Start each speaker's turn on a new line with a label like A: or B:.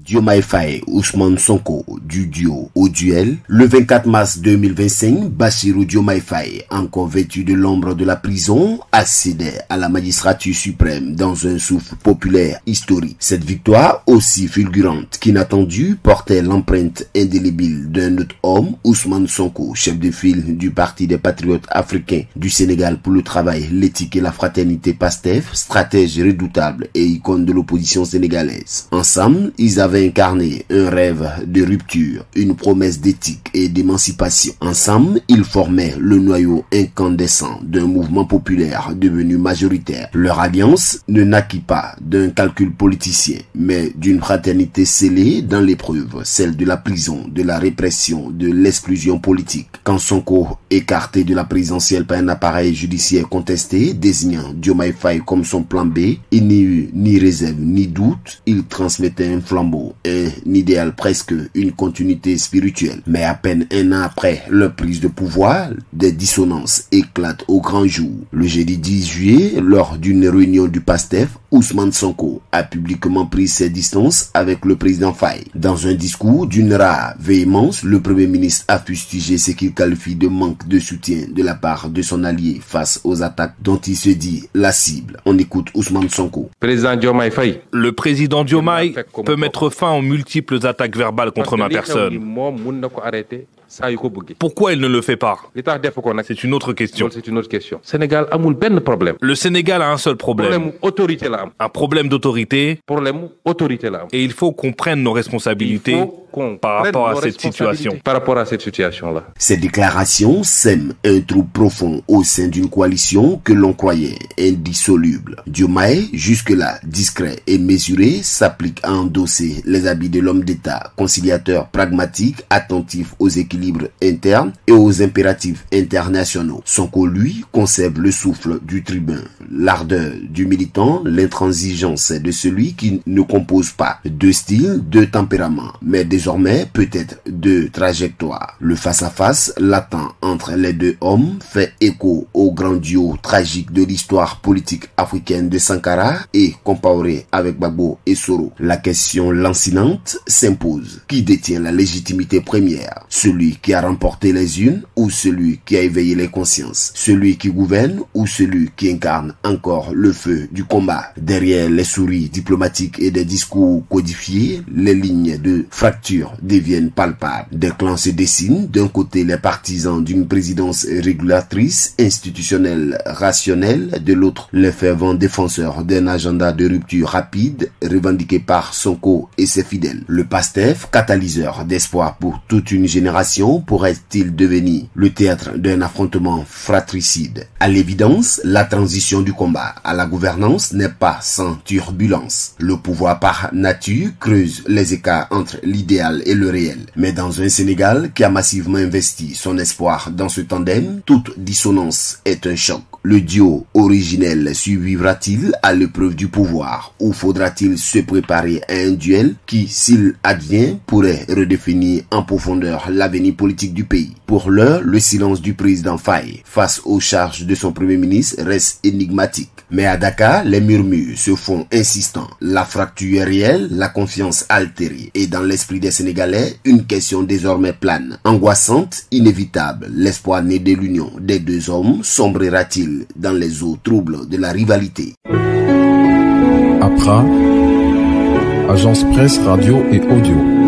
A: Diomaye Faye, Ousmane Sonko, du duo au duel. Le 24 mars 2025, Bassirou Diomaye Faye, encore vêtu de l'ombre de la prison, accédait à la magistrature suprême dans un souffle populaire historique. Cette victoire, aussi fulgurante qu'inattendue, portait l'empreinte indélébile d'un autre homme, Ousmane Sonko, chef de file du Parti des Patriotes Africains du Sénégal pour le travail, l'éthique et la fraternité PASTEF, stratège redoutable et icône de l'opposition sénégalaise. Ensemble, ils avaient incarné un rêve de rupture, une promesse d'éthique et d'émancipation. Ensemble, ils formaient le noyau incandescent d'un mouvement populaire devenu majoritaire. Leur alliance ne naquit pas d'un calcul politicien, mais d'une fraternité scellée dans l'épreuve, celle de la prison, de la répression, de l'exclusion politique. Quand Sonko, écarté de la présidentielle par un appareil judiciaire contesté, désignant Diomaye Faye comme son plan B, il n'y eut ni réserve ni doute, il transmettait un flambeau, un idéal, presque une continuité spirituelle. Mais à peine un an après leur prise de pouvoir, des dissonances éclatent au grand jour. Le jeudi 10 juillet, lors d'une réunion du PASTEF, Ousmane Sonko a publiquement pris ses distances avec le président Faye. Dans un discours d'une rare véhémence, le Premier ministre a fustigé ce qu'il qualifie de manque de soutien de la part de son allié face aux attaques dont il se dit la cible. On écoute Ousmane Sonko.
B: Le président Diomaye peut mettre fin aux multiples attaques verbales contre ma personne. Pourquoi il ne le fait pas? C'est une autre question. Le Sénégal a un seul problème. Un problème d'autorité. Et il faut qu'on prenne nos responsabilités par rapport à cette situation.
A: Ces déclarations sèment un trouble profond au sein d'une coalition que l'on croyait indissoluble. Diomaye, jusque-là discret et mesuré, s'applique à endosser les habits de l'homme d'État, conciliateur pragmatique, attentif aux équilibres internes et aux impératifs internationaux. Sonko, lui, conserve le souffle du tribun, l'ardeur du militant, l'intransigeance de celui qui ne compose pas. Deux styles, deux tempéraments, mais désormais peut-être deux trajectoires. Le face-à-face latent entre les deux hommes fait écho au grand duo tragique de l'histoire politique africaine de Sankara et Compaoré avec Gbagbo et Soro. La question lancinante s'impose. Qui détient la légitimité première? Celui qui a remporté les unes ou celui qui a éveillé les consciences? Celui qui gouverne ou celui qui incarne encore le feu du combat? Derrière les souris diplomatiques et des discours codifiés, les lignes de fracture deviennent palpables. Des clans se dessinent, d'un côté les partisans d'une présidence régulatrice, institutionnelle, rationnelle, de l'autre les fervents défenseurs d'un agenda de rupture rapide revendiqué par Sonko et ses fidèles. Le PASTEF, catalyseur d'espoir pour toute une génération, pourrait-il devenir le théâtre d'un affrontement fratricide? À l'évidence, la transition du combat à la gouvernance n'est pas sans turbulence. Le pouvoir par nature creuse les écarts entre l'idéal et le réel. Mais dans un Sénégal qui a massivement investi son espoir dans ce tandem, toute dissonance est un choc. Le duo originel survivra-t-il à l'épreuve du pouvoir ou faudra-t-il se préparer à un duel qui, s'il advient, pourrait redéfinir en profondeur l'avenir politique du pays? Pour l'heure, le silence du président Faye face aux charges de son premier ministre reste énigmatique. Mais à Dakar, les murmures se font insistants. La fracture est réelle, la confiance altérée. Et dans l'esprit des Sénégalais, une question désormais plane, angoissante, inévitable. L'espoir né de l'union des deux hommes sombrera-t-il dans les eaux troubles de la rivalité?
C: APRA, Agence Presse, Radio et Audio.